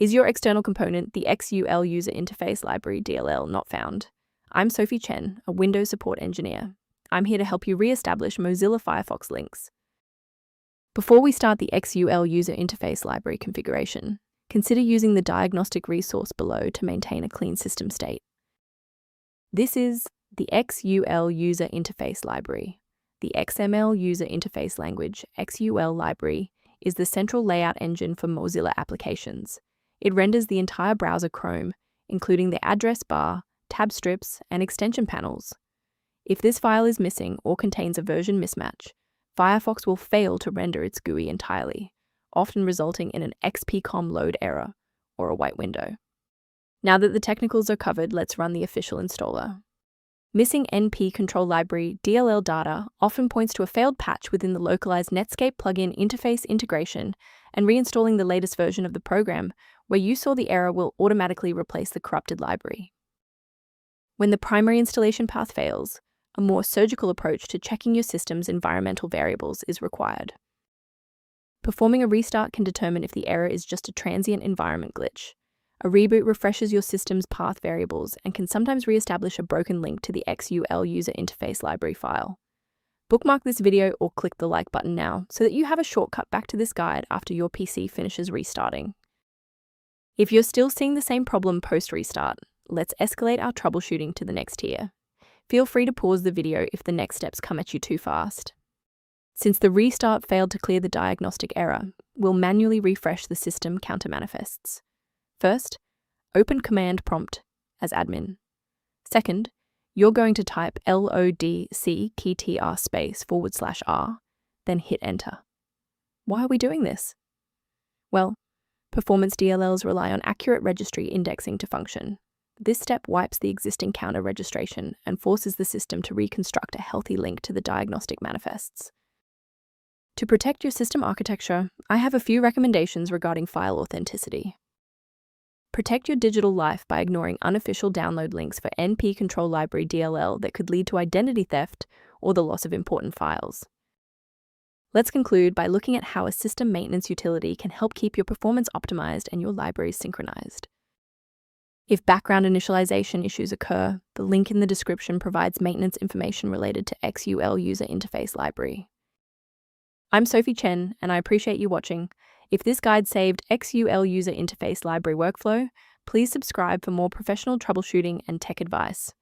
Is your external component the XUL User Interface Library DLL not found? I'm Sophie Chen, a Windows support engineer. I'm here to help you re-establish Mozilla Firefox links. Before we start the XUL User Interface Library configuration, consider using the diagnostic resource below to maintain a clean system state. This is the XUL User Interface Library. The XML User Interface Language, XUL library, is the central layout engine for Mozilla applications. It renders the entire browser Chrome, including the address bar, tab strips, and extension panels. If this file is missing or contains a version mismatch, Firefox will fail to render its GUI entirely, often resulting in an XPCOM Load Error, or a white window. Now that the technicals are covered, let's run the official installer. Missing NP control library DLL data often points to a failed patch within the localized Netscape plugin interface integration, and reinstalling the latest version of the program where you saw the error will automatically replace the corrupted library. When the primary installation path fails, a more surgical approach to checking your system's environmental variables is required. Performing a restart can determine if the error is just a transient environment glitch. A reboot refreshes your system's path variables and can sometimes re-establish a broken link to the XUL User Interface Library file. Bookmark this video or click the like button now so that you have a shortcut back to this guide after your PC finishes restarting. If you're still seeing the same problem post-restart, let's escalate our troubleshooting to the next tier. Feel free to pause the video if the next steps come at you too fast. Since the restart failed to clear the diagnostic error, we'll manually refresh the system counter manifests. First, open command prompt as admin. Second, you're going to type lodc_r, then hit enter. Why are we doing this? Well, performance DLLs rely on accurate registry indexing to function. This step wipes the existing counter registration and forces the system to reconstruct a healthy link to the diagnostic manifests. To protect your system architecture, I have a few recommendations regarding file authenticity. Protect your digital life by ignoring unofficial download links for NP control library DLL that could lead to identity theft or the loss of important files. Let's conclude by looking at how a system maintenance utility can help keep your performance optimized and your libraries synchronized. If background initialization issues occur, the link in the description provides maintenance information related to XUL User Interface Library. I'm Sophie Chen, and I appreciate you watching. If this guide saved XUL User Interface Library workflow, please subscribe for more professional troubleshooting and tech advice.